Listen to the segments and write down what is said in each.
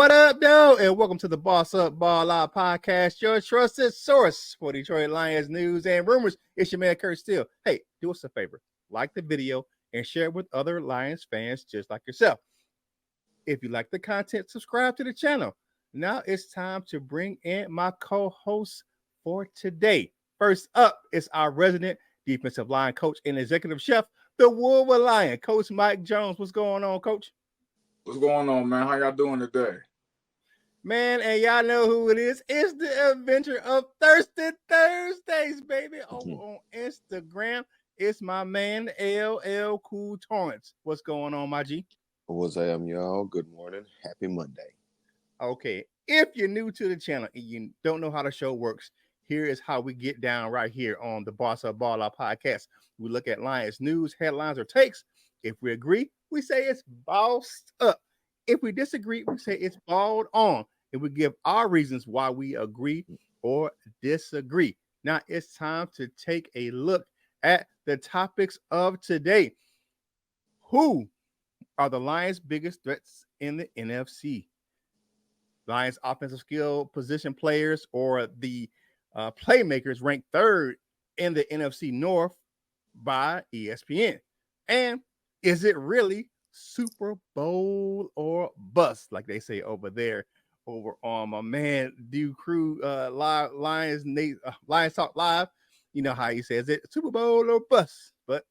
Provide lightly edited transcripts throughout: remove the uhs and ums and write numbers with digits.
What up, though? And welcome to the Boss Up Ball Out podcast, your trusted source for Detroit Lions news and rumors. It's your man, Kurt Steele. Hey, do us a favor. Like the video and share it with other Lions fans just like yourself. If you like the content, subscribe to the channel. Now it's time to bring in my co-host for today. First up is our resident defensive line coach and executive chef, the Wolver Lion, Coach Mike Jones. What's going on, Coach? What's going on, man? How y'all doing today? Man, and y'all know who it is. It's the adventure of Thirsty Thursdays, baby. Over on Instagram, it's my man, LL Cool Torrance. What's going on, my G? What's up, y'all? Good morning. Happy Monday. Okay, if you're new to the channel and you don't know how the show works, here is how we get down right here on the Boss Up Ball Out podcast. We look at Lions news, headlines, or takes. If we agree, we say it's bossed up. If we disagree, we say it's balled on. And we give our reasons why we agree or disagree. Now it's time to take a look at the topics of today. Who are the Lions' biggest threats in the NFC? Lions offensive skill position players or the playmakers ranked third in the NFC North by ESPN. And is it really Super Bowl or bust, like they say over there, over on my man Dew Crew Lions Talk Live? You know how he says it, Super Bowl or bust. But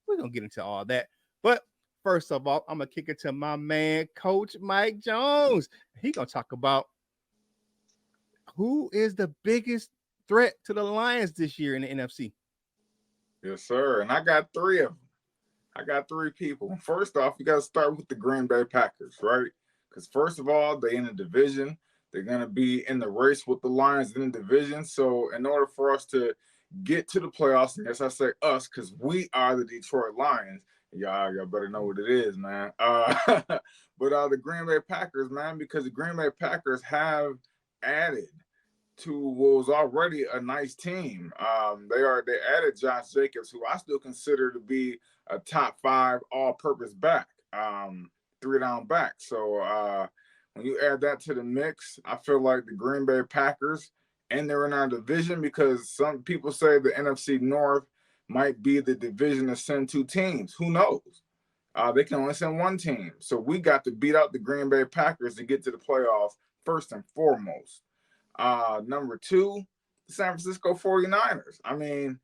we're gonna get into all that. But first of all, I'm gonna kick it to my man, Coach Mike Jones. He gonna talk about who is the biggest threat to the Lions this year in the NFC. Yes, sir. And I got three of them. I got three people. First off, you got to start with the Green Bay Packers, right? Because first of all, they're in the division. They're going to be in the race with the Lions in the division. So in order for us to get to the playoffs, and yes, I say us because we are the Detroit Lions. Y'all better know what it is, man. But the Green Bay Packers, man, because the Green Bay Packers have added to what was already a nice team. They added Josh Jacobs, who I still consider to be a top 5 all-purpose back, 3-down back. So when you add that to the mix, I feel like the Green Bay Packers, and they're in our division because some people say the NFC North might be the division to send 2 teams. Who knows? They can only send 1 team. So we got to beat out the Green Bay Packers to get to the playoffs first and foremost. Number 2, the San Francisco 49ers. I mean,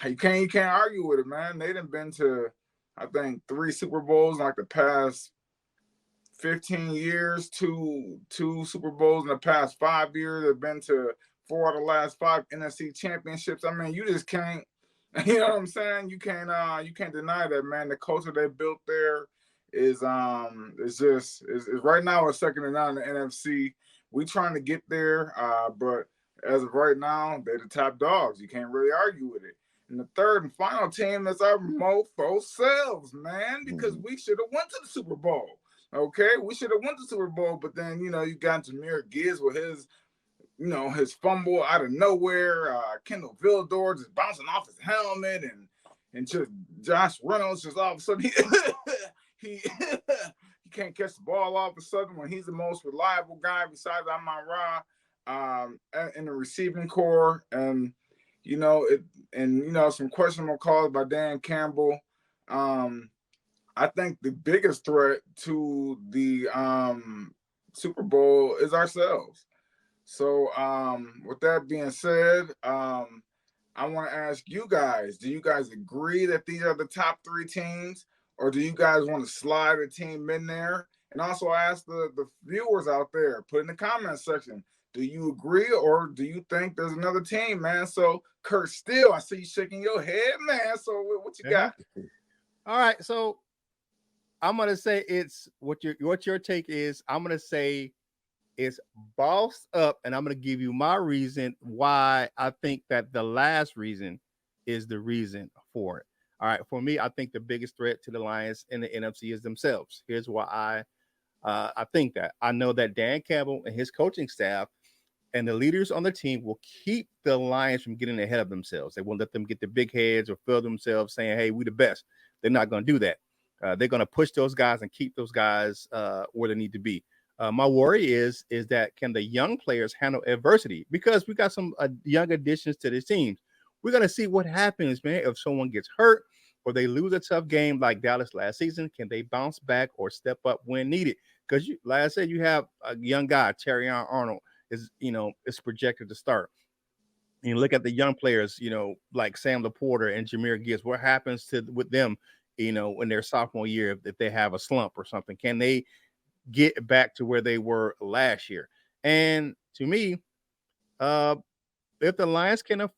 you can't argue with it, man. They done been to, I think, 3 Super Bowls in like the past 15 years, two Super Bowls in the past 5 years. They've been to 4 out of the last 5 NFC championships. I mean, you just can't, you know what I'm saying? You can't deny that, man. The culture they built there is right now it's second to none in the NFC. We trying to get there, but as of right now, they're the top dogs. You can't really argue with it. And the third and final team is our mofo selves, man, because we should have went to the Super Bowl. Okay, we should have went to the Super Bowl, but then you got Jahmyr Gibbs with his fumble out of nowhere. Kendall Vildor just bouncing off his helmet, and just Josh Reynolds just all of a sudden he can't catch the ball all of a sudden when he's the most reliable guy besides Amon-Ra in the receiving core. And some questionable calls by Dan Campbell. I think the biggest threat to the Super Bowl is ourselves. So with that being said, I want to ask you guys, do you guys agree that these are the top 3 teams? Or do you guys want to slide a team in there? And also ask the viewers out there, put in the comments section, do you agree or do you think there's another team, man? So, Kurt Steele, I see you shaking your head, man. So, what you got? All right, so I'm going to say it's what your take is. I'm going to say it's bossed up, and I'm going to give you my reason why I think that the last reason is the reason for it. All right, for me, I think the biggest threat to the Lions in the NFC is themselves. Here's why I think that. I know that Dan Campbell and his coaching staff and the leaders on the team will keep the Lions from getting ahead of themselves. They won't let them get the big heads or feel themselves saying, hey, we the best. They're not going to do that. They're going to push those guys and keep those guys where they need to be. My worry is that can the young players handle adversity? Because we got some young additions to this team. We're gonna see what happens, man. If someone gets hurt or they lose a tough game like Dallas last season, can they bounce back or step up when needed? Because like I said, you have a young guy, Terry Arnold, is projected to start. You look at the young players, like Sam Laporta and Jahmyr Gibbs. What happens with them, in their sophomore year if they have a slump or something? Can they get back to where they were last year? And to me, uh, if the Lions can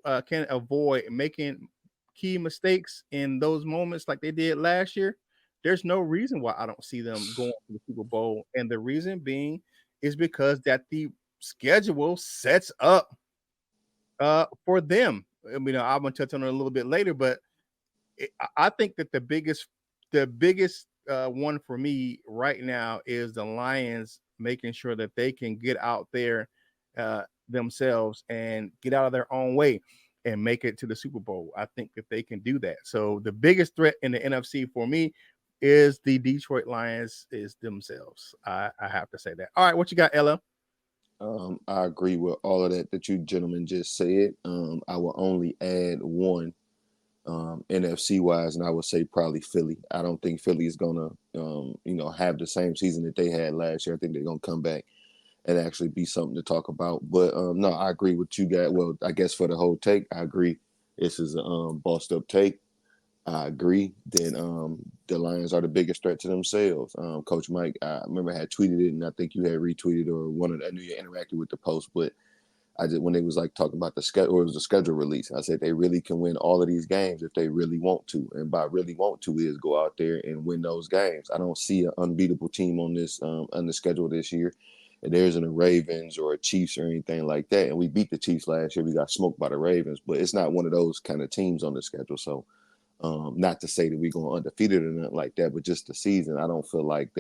avoid making key mistakes in those moments like they did last year, there's no reason why I don't see them going to the Super Bowl. And the reason being is because that the schedule sets up for them. I mean, I'm gonna touch on it a little bit later, but I think that the biggest one for me right now is the Lions making sure that they can get out there themselves and get out of their own way and make it to the Super Bowl. I think that they can do that. So the biggest threat in the NFC for me is the Detroit Lions is themselves. I have to say that. All right, what you got, Ella? I agree with all of that you gentlemen just said. I will only add one NFC wise, and I would say probably Philly. I don't think Philly is gonna have the same season that they had last year. I think they're gonna come back and actually be something to talk about. But no, I agree with you guys. Well, I guess for the whole take, I agree. This is a bossed up take. I agree that the Lions are the biggest threat to themselves. Coach Mike, I remember had tweeted it, and I think you had retweeted or I knew you interacted with the post, but I just when they was like talking about the schedule, or it was the schedule release, I said they really can win all of these games if they really want to, and by really want to is go out there and win those games. I don't see an unbeatable team on the schedule this year. And there isn't a Ravens or a Chiefs or anything like that. And we beat the Chiefs last year. We got smoked by the Ravens, but it's not one of those kind of teams on the schedule. So. Not to say that we're going undefeated or nothing like that, but just the season, I don't feel like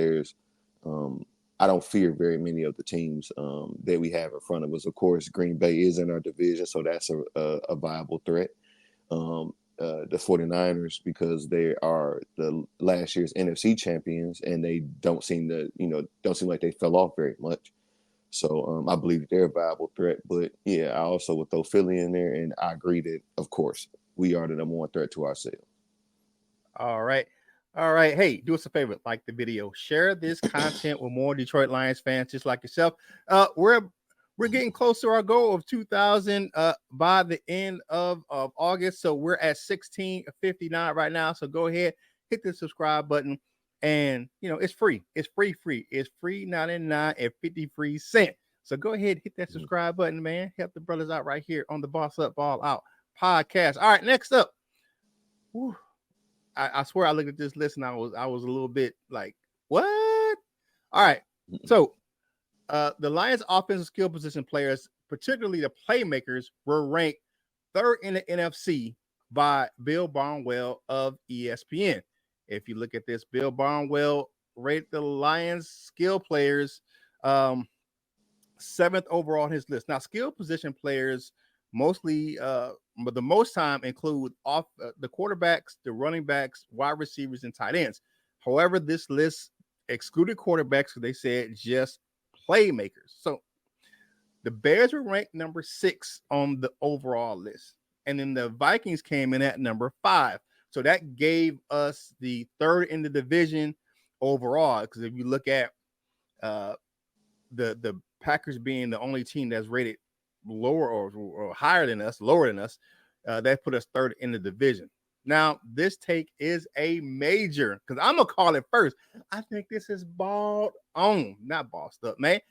I don't fear very many of the teams that we have in front of us. Of course, Green Bay is in our division, so that's a viable threat. The 49ers, because they are the last year's NFC champions, and they don't seem like they fell off very much. So I believe that they're a viable threat. But yeah, I also would throw Philly in there, and I agree that, of course, we are the number one threat to ourselves. All right. All right. Hey, do us a favor, like the video, share this content with more Detroit Lions fans just like yourself. We're getting close to our goal of 2,000 by the end of August. So we're at 1659 right now. So go ahead, hit the subscribe button. And it's free. It's free. It's free 99 and 50 free cent. So go ahead, hit that subscribe button, man. Help the brothers out right here on the Boss Up Ball Out podcast. All right, next up. Whew. I swear I looked at this list and I was a little bit like, what? All right. So the Lions offensive skill position players, particularly the playmakers, were ranked third in the NFC by Bill Barnwell of ESPN. If you look at this, Bill Barnwell rated the Lions skill players seventh overall on his list. Now, skill position players mostly but the most time include the quarterbacks, the running backs, wide receivers, and tight ends. However, this list excluded quarterbacks because they said just playmakers. So the Bears were ranked number 6 on the overall list, and then the Vikings came in at number 5. So that gave us the third in the division overall. Because if you look at the Packers being the only team that's rated lower or higher than us, lower than us, that put us third in the division. Now, this take is a major, because I'm going to call it first. I think this is not bossed up, man.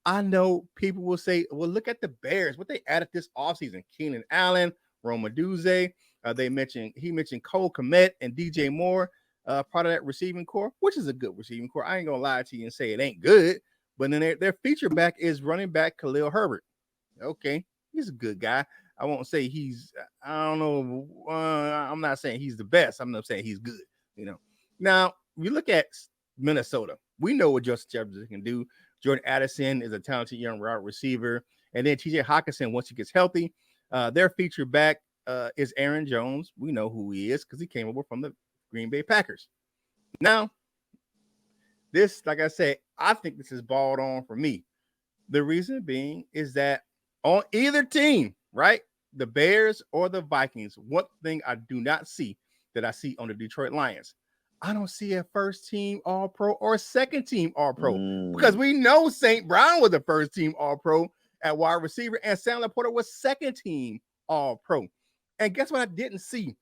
I know people will say, well, look at the Bears, what they added this offseason. Keenan Allen, Roma Duze. He mentioned Cole Kmet and DJ Moore, part of that receiving core, which is a good receiving core. I ain't going to lie to you and say it ain't good. But then their feature back is running back Khalil Herbert. Okay, he's a good guy. I won't say I don't know. I'm not saying he's the best. I'm not saying he's good. Now, we look at Minnesota. We know what Justin Jefferson can do. Jordan Addison is a talented young wide receiver. And then TJ Hawkinson, once he gets healthy, their feature back is Aaron Jones. We know who he is because he came over from the Green Bay Packers. Now, this, like I said, I think this is balled on for me. The reason being is that on either team, right, the Bears or the Vikings, one thing I do not see that I see on the Detroit Lions, I don't see a first team All Pro or a second team All Pro because we know St. Brown was the first team All Pro at wide receiver and Sam Laporta was second team All Pro. And guess what I didn't see?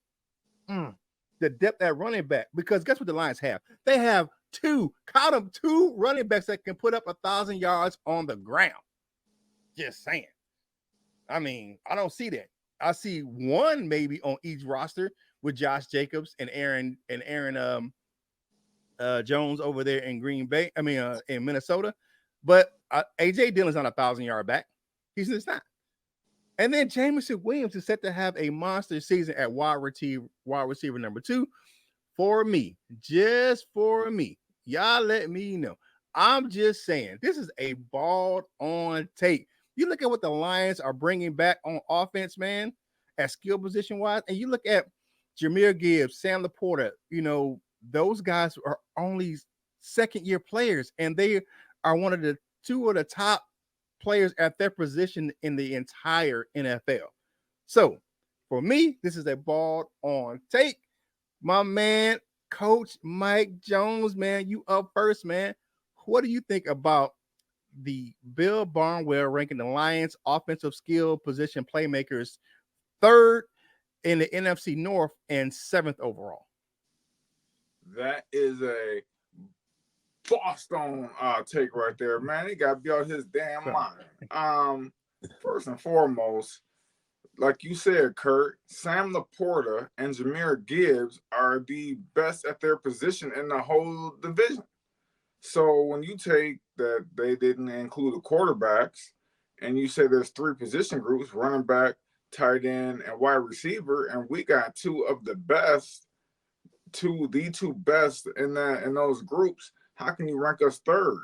The depth at running back, because guess what the Lions have? They have two running backs that can put up 1,000 yards on the ground. Just saying. I mean, I don't see that. I see one maybe on each roster with Josh Jacobs and Aaron Jones over there in Green Bay. I mean, in Minnesota. But AJ Dillon's not 1,000-yard back. He's just not. And then Jameson Williams is set to have a monster season at wide receiver number 2 for me. Just for me. Y'all let me know. I'm just saying, this is a balled on take. You look at what the Lions are bringing back on offense, man, at skill position wise, and you look at Jahmyr Gibbs, Sam Laporta, those guys are only second-year players, and they are one of the two of the top players at their position in the entire NFL. So, for me, this is a balled on take. My man, Coach Mike Jones, man, you up first, man. What do you think about the Bill Barnwell ranking the Lions offensive skill position playmakers 3rd in the NFC North and 7th overall? That is a Boston take right there, man. He got to be out his damn mind. First and foremost, like you said, Kurt, Sam Laporta and Jahmyr Gibbs are the best at their position in the whole division. So when you take that they didn't include the quarterbacks, and you say there's 3 position groups, running back, tight end, and wide receiver, and we got the two best in those groups, how can you rank us 3rd?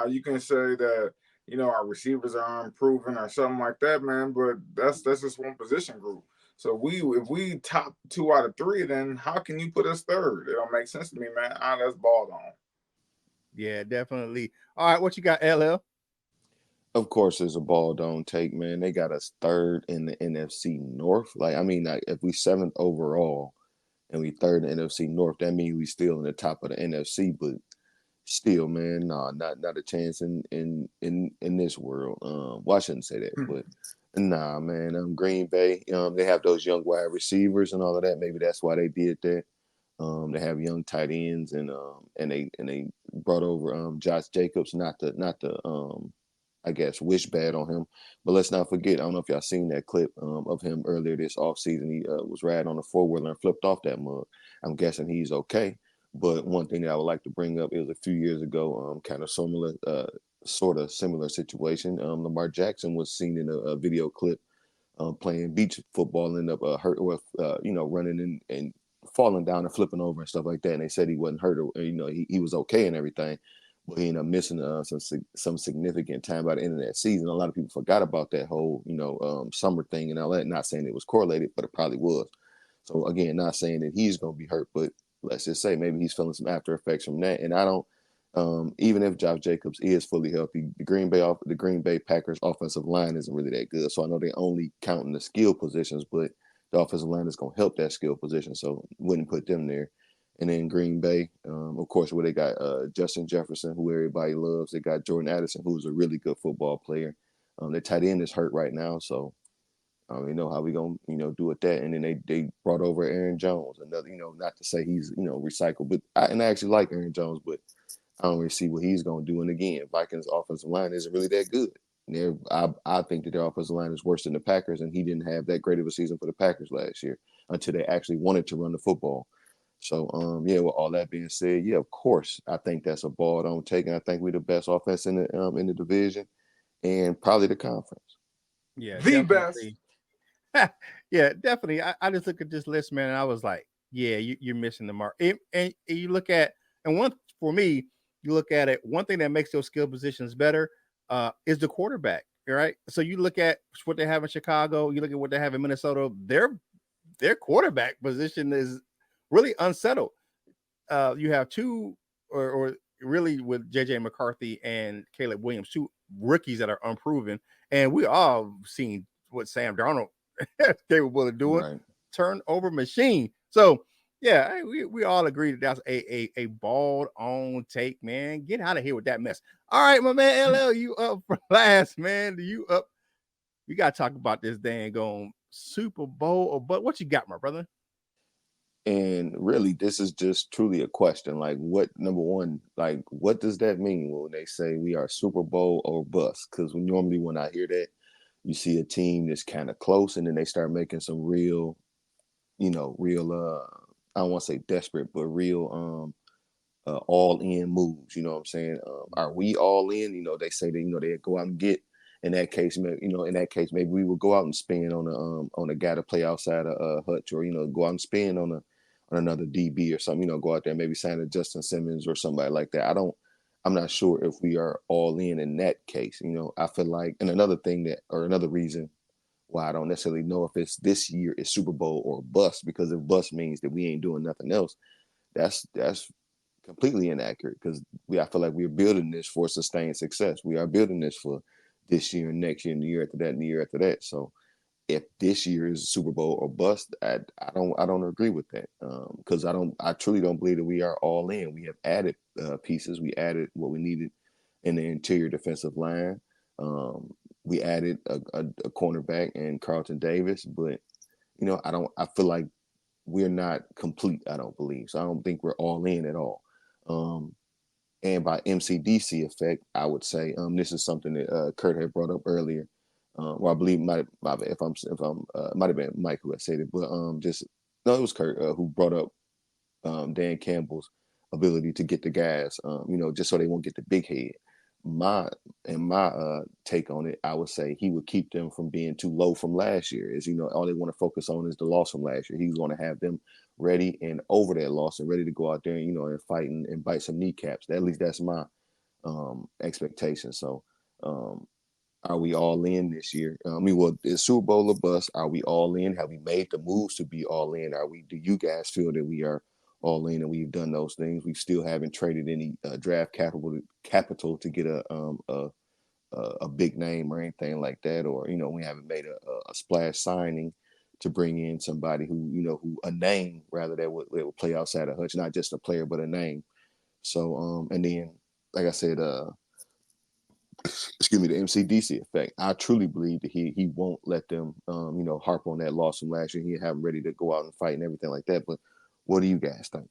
You can say that our receivers are improving or something like that, man, but that's just one position group. So if we top 2 out of 3, then how can you put us 3rd? It don't make sense to me, man. That's balled on. Yeah, definitely. All right, what you got, LL? Of course, it's a ball don't take, man. They got us 3rd in the NFC North. If we 7th overall and we 3rd in the NFC North, that means we still in the top of the NFC. But still, man, nah, not a chance in this world. Well, I shouldn't say that, but nah, man. Green Bay, they have those young wide receivers and all of that. Maybe that's why they did that. They have young tight ends, and they brought over Josh Jacobs, not to I guess wish bad on him, but let's not forget. I don't know if y'all seen that clip of him earlier this offseason. He was riding on a 4-wheeler and flipped off that mug. I'm guessing he's okay. But one thing that I would like to bring up is a few years ago, kind of similar situation. Lamar Jackson was seen in a video clip playing beach football, ended up hurt, running and falling down and flipping over and stuff like that. And they said he wasn't hurt, or he was okay and everything, but he ended up missing some significant time by the end of that season. A lot of people forgot about that whole summer thing and all that. Not saying it was correlated, but it probably was. So again, not saying that he's going to be hurt, but let's just say maybe he's feeling some after effects from that. And I don't. Even if Josh Jacobs is fully healthy, the Green Bay Packers offensive line isn't really that good. So I know they only counting the skill positions, but the offensive line is going to help that skill position. So wouldn't put them there. And then Green Bay, of course, where they got Justin Jefferson, who everybody loves. They got Jordan Addison, who's a really good football player. Their tight end is hurt right now, so we know how we gonna do with that. And then they brought over Aaron Jones, another not to say he's recycled, but I actually like Aaron Jones, but I don't really see what he's going to do. And again, Vikings offensive line isn't really that good. I think that their offensive line is worse than the Packers, and he didn't have that great of a season for the Packers last year until they actually wanted to run the football. So, with all that being said, of course, I think that's a ball don't take, and I think we're the best offense in the division and probably the conference. Yeah, the definitely. best. Yeah, definitely. I just look at this list, man, and I was like, yeah, you're missing the mark. And you look at, and one for me, you look at it, one thing that makes those skill positions better is the quarterback, right? So you look at what they have in Chicago, you look at what they have in Minnesota, their quarterback position is really unsettled. You have two or really with JJ McCarthy and Caleb Williams, two rookies that are unproven, and we all seen what Sam Darnold is capable of doing, Right. turnover machine. So yeah, we all agree that that's a bald on take, man. Get out of here with that mess. All right, my man LL, you up for last, man? You up? We gotta talk about this dang on Super Bowl, but what you got, my brother? And really, this is just truly a question. Like, what, number one, like, what does that mean when they say we are Super Bowl or bust? Because normally when I hear that, you see a team that's kind of close, and then they start making some real, real, I don't want to say desperate, but real, all in moves. You know what I'm saying? Are we all in? They say that they go out and get. In that case, maybe we will go out and spend on a guy to play outside of Hutch, or go out and spend on another DB or something. Go out there and maybe sign a Justin Simmons or somebody like that. I'm not sure if we are all in that case. I feel like, and another reason why I don't necessarily know if it's this year is Super Bowl or bust, because if bust means that we ain't doing nothing else, that's completely inaccurate, because I feel like we're building this for sustained success. We are building this for this year and next year and the year after that and the year after that. So if this year is Super Bowl or bust, I don't agree with that, because I truly don't believe that we are all in. We have added pieces. We added what we needed in the interior defensive line. We added a cornerback and Carlton Davis, but I feel like we're not complete. I don't believe so. I don't think we're all in at all. And by MCDC effect, I would say this is something that Kurt had brought up earlier. Well, I believe might have been Mike who had said it, but it was Kurt who brought up Dan Campbell's ability to get the guys, just so they won't get the big head. My take on it, I would say he would keep them from being too low from last year. Is all they want to focus on is the loss from last year. He's going to have them ready and over that loss and ready to go out there and and fight and bite some kneecaps. At least that's my expectation. So are we all in this year? Is Super Bowl or bust? Are we all in? Have we made the moves to be all in? Do you guys feel that we are all in and we've done those things? We still haven't traded any draft capital to get a big name or anything like that, or we haven't made a splash signing to bring in somebody who a name rather that would play outside of Hutch, not just a player but a name. So and then like I said, excuse me, the MCDC effect. I truly believe that he won't let them harp on that loss from last year. He'll have them ready to go out and fight and everything like that. But what do you guys think?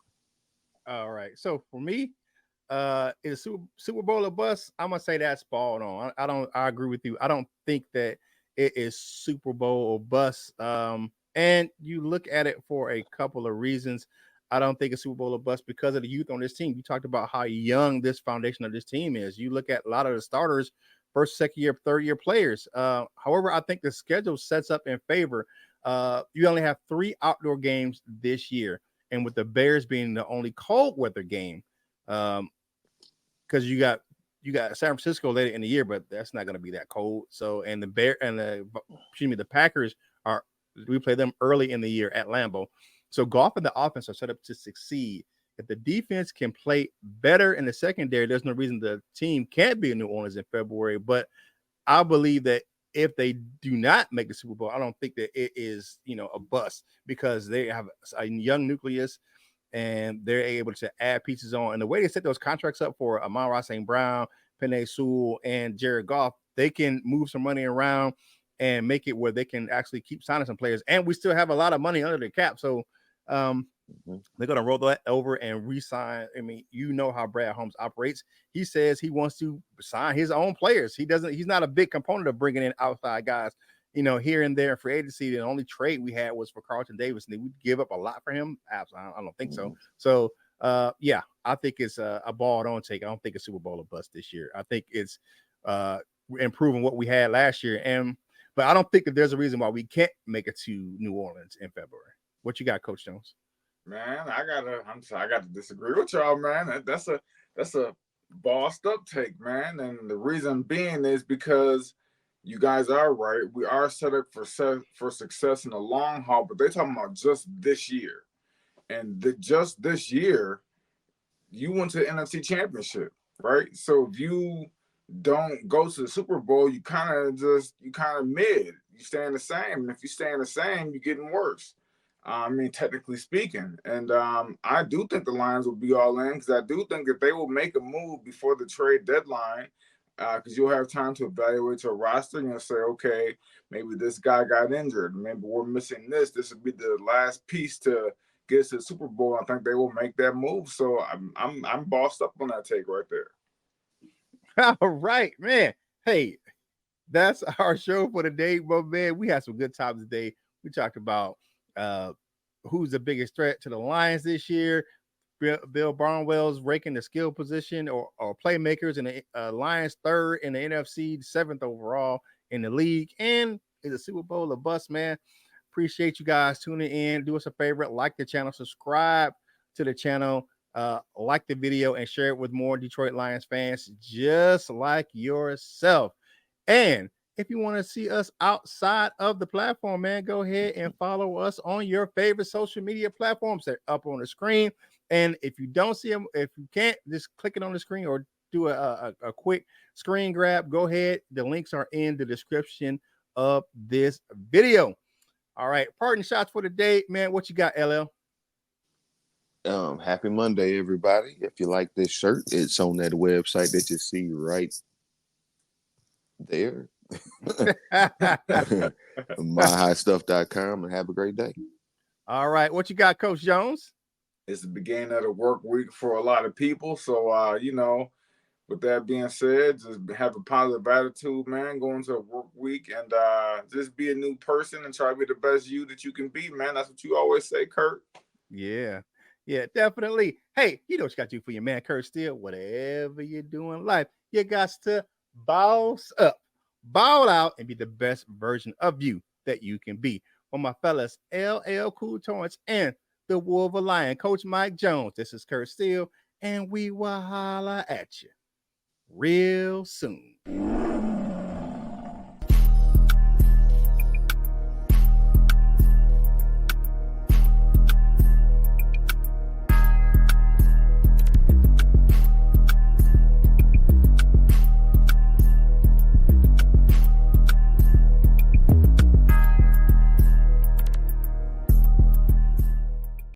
All right. So for me, is Super Bowl or bust? I'm gonna say that's spot on. I agree with you. I don't think that it is Super Bowl or bust. And you look at it for a couple of reasons. I don't think it's Super Bowl or bust because of the youth on this team. You talked about how young this foundation of this team is. You look at a lot of the starters, first, second year, third year players. However, I think the schedule sets up in favor. You only have 3 outdoor games this year, and with the Bears being the only cold weather game, because you got San Francisco later in the year, but that's not going to be that cold. So, and the Packers we play them early in the year at Lambeau. So Goff and the offense are set up to succeed. If the defense can play better in the secondary, there's no reason the team can't be in New Orleans in February. But I believe that if they do not make the Super Bowl, I don't think that it is, a bust, because they have a young nucleus and they're able to add pieces on. And the way they set those contracts up for Amon-Ra St. Brown, Penei Sewell, and Jared Goff, they can move some money around and make it where they can actually keep signing some players. And we still have a lot of money under the cap. So they're going to roll that over and re-sign. I mean, how Brad Holmes operates. He says he wants to sign his own players. He's not a big component of bringing in outside guys, here and there in free agency. The only trade we had was for Carlton Davis, and we give up a lot for him. Absolutely, I don't think so. So, yeah, I think it's a ball don't take. I don't think it's Super Bowl or bust this year. I think it's improving what we had last year. But I don't think that there's a reason why we can't make it to New Orleans in February. What you got, Coach Jones? Man, I got to disagree with y'all, man. That's a bossed up take, man. And the reason being is because you guys are right. We are set up for success in the long haul, but they're talking about just this year. And just this year, you went to the NFC Championship, right? So if you don't go to the Super Bowl, you kind of mid. You staying the same, and if you staying the same, you're getting worse. I mean, technically speaking, and I do think the Lions will be all in because I do think that they will make a move before the trade deadline because you'll have time to evaluate your roster and you'll say, okay, maybe this guy got injured, maybe we're missing this. This would be the last piece to get to the Super Bowl. I think they will make that move. So I'm bossed up on that take right there. All right, man. Hey, that's our show for today, but man, we had some good times today. We talked about who's the biggest threat to the Lions this year. Bill Barnwell's raking the skill position or playmakers, and the Lions third in the NFC, seventh overall in the league, and is a Super Bowl a bust, man. Appreciate you guys tuning in. Do us a favor, like the channel, subscribe to the channel, like the video, and share it with more Detroit Lions fans just like yourself. And if you want to see us outside of the platform, man, go ahead and follow us on your favorite social media platforms. They're up on the screen. And if you don't see them, if you can't, just click it on the screen or do a quick screen grab. Go ahead. The links are in the description of this video. All right. Parting shots for the day, man. What you got, LL? Happy Monday, everybody. If you like this shirt, it's on that website that you see right there. myhighstuff.com, and have a great day. All right. What you got, Coach Jones? It's the beginning of the work week for a lot of people. So, with that being said, just have a positive attitude, man, going to a work week and just be a new person and try to be the best you that you can be, man. That's what you always say, Kurt. Yeah. Yeah, definitely. Hey, you know what you got to do for your man, Kurt Steele? Whatever you do in life, you got to boss up, ball out, and be the best version of you that you can be. For my fellas, LL Cool Torrance and the Wolver Lion, Coach Mike Jones. This is Kurt Steele, and we will holla at you real soon.